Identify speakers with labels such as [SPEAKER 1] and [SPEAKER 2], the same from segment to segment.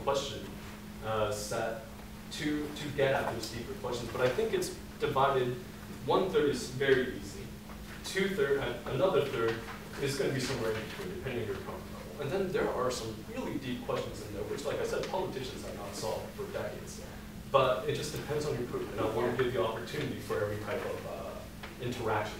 [SPEAKER 1] question set to get at those deeper questions. But I think it's divided. 1/3 is very easy. 2/3, another third is going to be somewhere in between, depending on your comfort level. And then there are some really deep questions in there, which, like I said, politicians have not solved for decades. But it just depends on your group, and I want to give you opportunity for every type of interaction.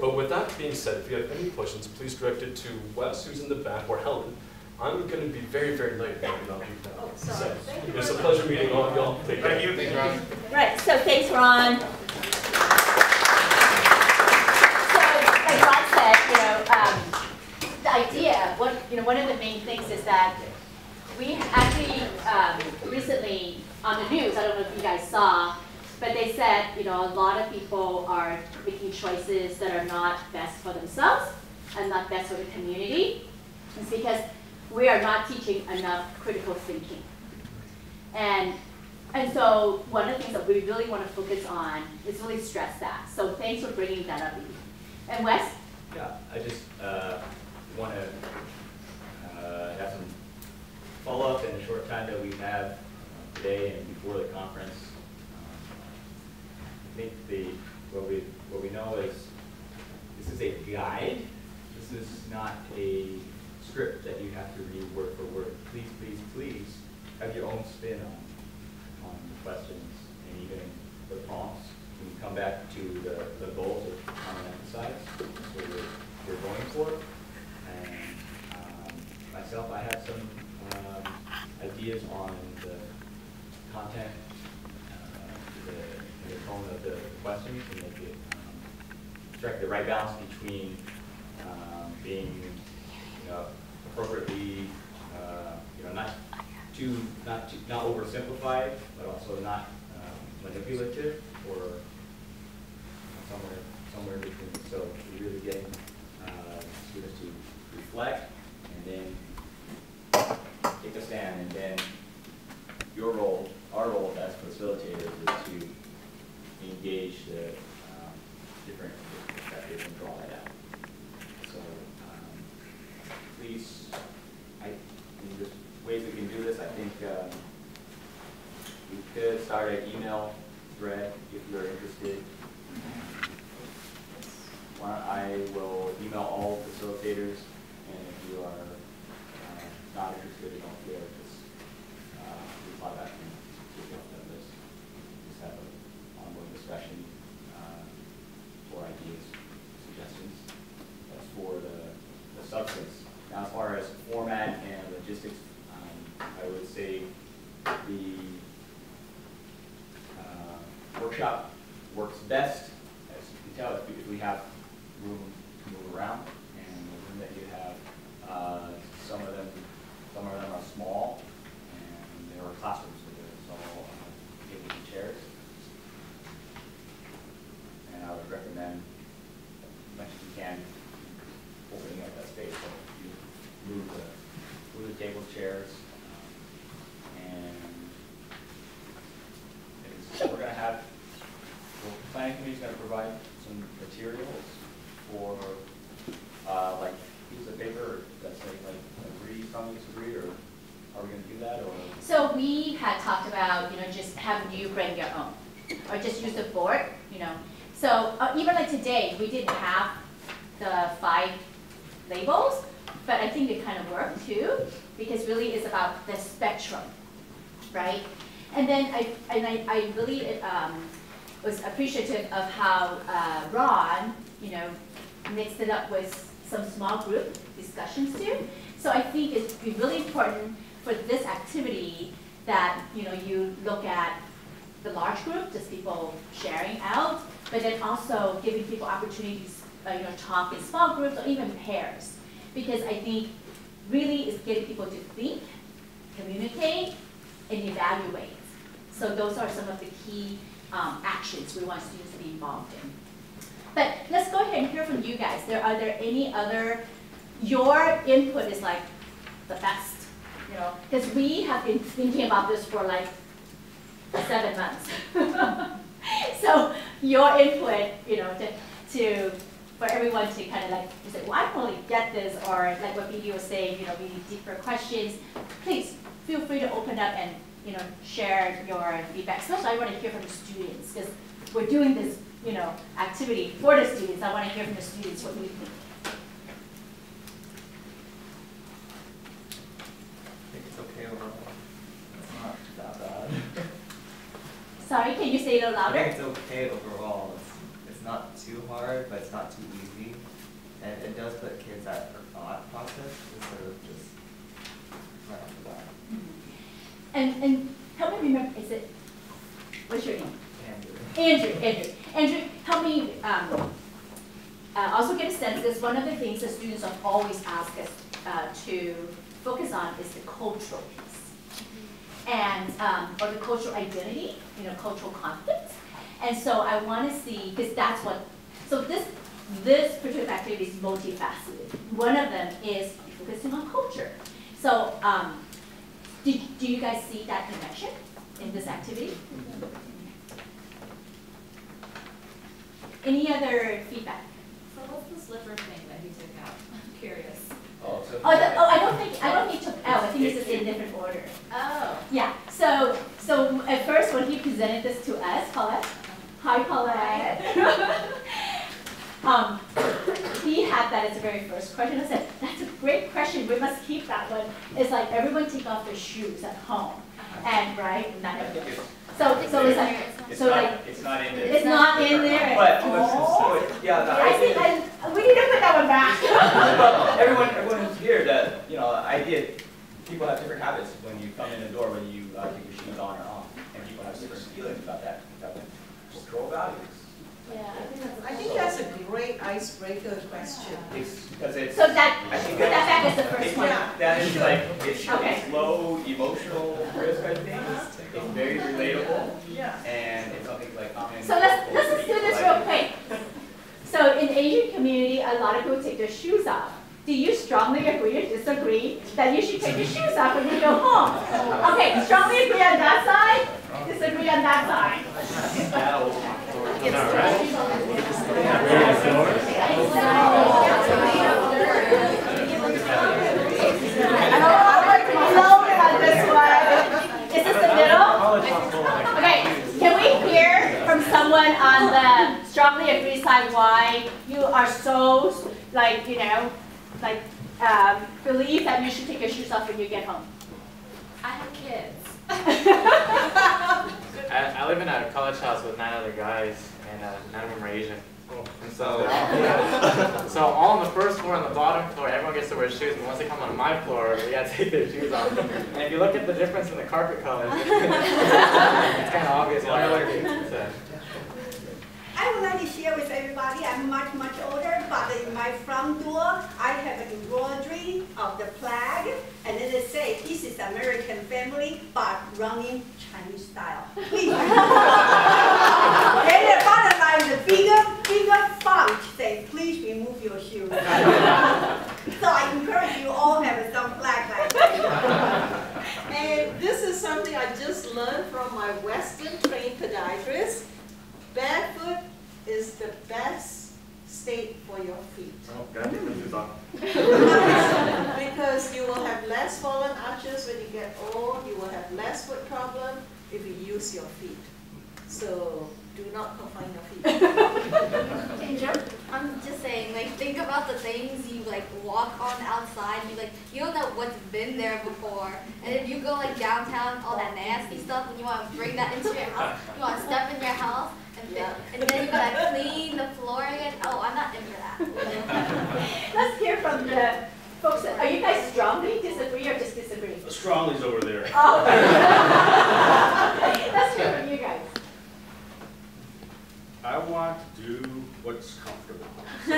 [SPEAKER 1] But with that being said, if you have any questions, please direct it to Wes, who's in the back, or Helen. I'm going to be very, very late. So it's a pleasure meeting all of y'all. Take care.
[SPEAKER 2] Thank you. Thanks, Ron.
[SPEAKER 3] Right, so thanks, Ron. So, like Ron said, the idea, one of the main things is that we actually recently on the news, I don't know if you guys saw, but they said, a lot of people are making choices that are not best for themselves and not best for the community. It's because we are not teaching enough critical thinking. And so one of the things that we really want to focus on is really stress that. So thanks for bringing that up. And Wes?
[SPEAKER 4] Yeah, I just want to have some follow-up in the short time that we have today and before the conference. I think what we know is this is a guide. This is not a script that you have to read word for word. Please, please, please have your own spin on the questions and even the prompts. When you come back to the goals that Tom emphasized, that's what we're going for. And myself, I have some ideas on the content, the tone of the questions to make it strike the right balance between being appropriately not oversimplified, but also not manipulative or somewhere in between. So we really get students to reflect and then take a stand, and then your role, our role as facilitators, is to engage the different perspectives and draw that out. So please, there's ways we can do this. I think we could start an email thread if you're interested. I will email all facilitators, and if you are not interested, don't feel like just reply back and just have an ongoing discussion for ideas, suggestions. That's for the substance. Now, as far as format and logistics, I would say the workshop works best, as you can tell, if we have room to move around, and the room that you have, some of them are small, and there are classrooms, so there's all tables and chairs. And I would recommend, as much as you can, opening up that space. So you move the tables, chairs, and we're going to have, the planning committee is going to provide some materials for like pieces of paper that say like agree, strongly disagree, or are we going to do that? Or
[SPEAKER 3] so we had talked about just having you bring your own, or just use the board, So even like today, we didn't have the 5 labels, but I think it kind of worked too, because really it's about the spectrum, right? And then I really was appreciative of how Ron, mixed it up with some small group discussions too. So I think it's really important for this activity that you look at the large group, just people sharing out, but then also giving people opportunities, talk in small groups or even pairs, because I think really it's getting people to think, communicate, and evaluate. So those are some of the key actions we want students to be involved in. But let's go ahead and hear from you guys. Are there any other, your input is like the best, because we have been thinking about this for like 7 months. So your input, for everyone to kind of like say, well, I don't really get this, or like what BB was saying, we need deeper questions. Please feel free to open up and share your feedback. Especially I want to hear from the students because we're doing this activity for the students. I want to hear from the students what you think.
[SPEAKER 2] I think it's okay overall. It's not that bad.
[SPEAKER 3] Sorry, can you say it a little
[SPEAKER 2] I
[SPEAKER 3] louder?
[SPEAKER 2] think it's okay overall. It's not too hard, but it's not too easy. And it does put kids at a thought process instead of just right off the bat.
[SPEAKER 3] And help me remember, what's your name?
[SPEAKER 2] Andrew.
[SPEAKER 3] Andrew, help me also get a sense, because one of the things the students have always asked us to focus on is the cultural piece. And, or the cultural identity, cultural conflicts. And so I want to see, because that's what, so this particular activity is multifaceted. One of them is focusing on culture. So do you guys see that connection in this activity? Any other feedback?
[SPEAKER 5] So what's the slipper thing that he took out? I'm curious.
[SPEAKER 4] Oh, so
[SPEAKER 3] I don't think he took out. I think it's just in a different order.
[SPEAKER 5] Oh.
[SPEAKER 3] Yeah. So at first when he presented this to us, Paulette. Hi, Paulette. He had that as the very first question. I said, that's a great question. We must keep that one. It's like everyone take off their shoes at home, and right, not everyone. So it's like
[SPEAKER 4] it's
[SPEAKER 3] so
[SPEAKER 4] not,
[SPEAKER 3] like
[SPEAKER 4] it's not in there.
[SPEAKER 3] it's not in there.
[SPEAKER 4] But
[SPEAKER 3] Oh.
[SPEAKER 4] yeah, the
[SPEAKER 3] I think
[SPEAKER 4] idea.
[SPEAKER 3] we need to put that one back.
[SPEAKER 4] Well, everyone who's here, that the idea, people have different habits when you come in the door, when you take your shoes on or off, and people have different feelings about that. Just core values.
[SPEAKER 3] Yeah,
[SPEAKER 6] I think that's a great icebreaker question.
[SPEAKER 4] It's because it's.
[SPEAKER 3] so that
[SPEAKER 4] I think
[SPEAKER 3] put that back as the first one.
[SPEAKER 4] That is like it's
[SPEAKER 3] Okay.
[SPEAKER 4] low emotional risk. I think it's very relatable,
[SPEAKER 6] Yeah.
[SPEAKER 4] and it's something like common.
[SPEAKER 3] So let's just do this real quick. So in Asian community, a lot of people take their shoes off. Do you strongly agree or disagree that you should take your shoes off when you go home? Okay, strongly agree on that side, disagree on that side. Loaded on this one. Is this the middle? Okay, can we hear from someone on the strongly agree side why you are so, believe that you should take your shoes off when you get home?
[SPEAKER 5] I have kids.
[SPEAKER 7] I live in a college house with 9 other guys, and 9 of them are Asian. And so all on the first floor and the bottom floor, everyone gets to wear shoes, but once they come on my floor, we gotta take their shoes off. And if you look at the difference in the carpet colors, it's kind of obvious why I like it.
[SPEAKER 8] I would like to share with everybody, I'm much older, but in my front door, I have an embroidery of the flag, and then they say, this is American family, but running Chinese style. Please. Then the bottom line, the bigger font say, please remove your shoes. So I encourage you all have some flag like that.
[SPEAKER 6] And this is something I just learned from my Western trained podiatrist. Barefoot is the best state for your feet.
[SPEAKER 7] Oh, gotta take my shoes off.
[SPEAKER 6] Because you will have less fallen arches when you get old, you will have less foot problem if you use your feet. So do not confine your feet.
[SPEAKER 5] I'm just saying, think about the things you walk on outside. You don't know what's been there before. And if you go downtown, all that nasty stuff, and you want to bring that into your house, you want to step in your house, and then you gotta clean the floor again. Oh, I'm not into that.
[SPEAKER 3] Let's hear from the folks. Are you guys strongly disagree or just disagree?
[SPEAKER 9] Strongly's over there.
[SPEAKER 3] Oh. Let's hear from you guys.
[SPEAKER 9] I want to do what's comfortable. So,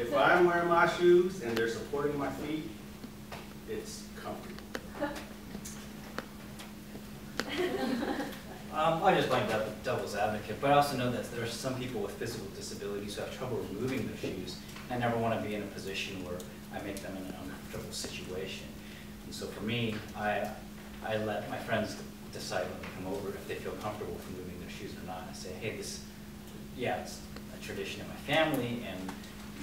[SPEAKER 9] if I'm wearing my shoes and they're supporting my feet, it's comfortable.
[SPEAKER 10] I just like devil's advocate, but I also know that there are some people with physical disabilities who have trouble removing their shoes. I never want to be in a position where I make them in an uncomfortable situation. And so for me, I let my friends decide when they come over if they feel comfortable with removing their shoes or not. I say, hey, it's a tradition in my family, and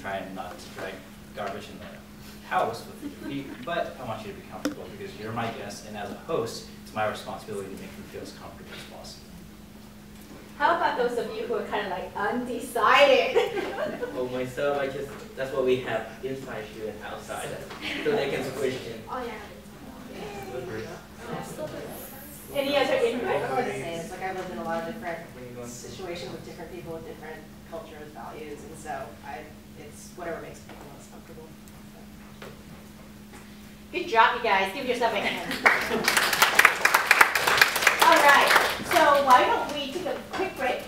[SPEAKER 10] trying not to drag garbage in the house with your feet, but I want you to be comfortable because you're my guest, and as a host, it's my responsibility to make them feel as comfortable as possible.
[SPEAKER 3] How about those of you who are kind of like undecided?
[SPEAKER 11] Well, myself, that's what we have inside shoe and outside, so they can switch in.
[SPEAKER 5] Oh yeah.
[SPEAKER 3] Any other input?
[SPEAKER 12] I would say it's like I've lived in a lot of different situations with different people with different cultures, values, and so it's whatever makes people most comfortable.
[SPEAKER 3] Good job, you guys. Give yourself a hand. All right. So why don't we take a quick break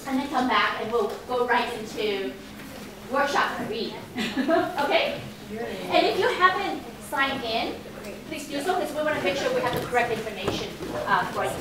[SPEAKER 3] and then come back and we'll go right into workshop 3. Okay? And if you haven't signed in, please do so because we want to make sure we have the correct information for you.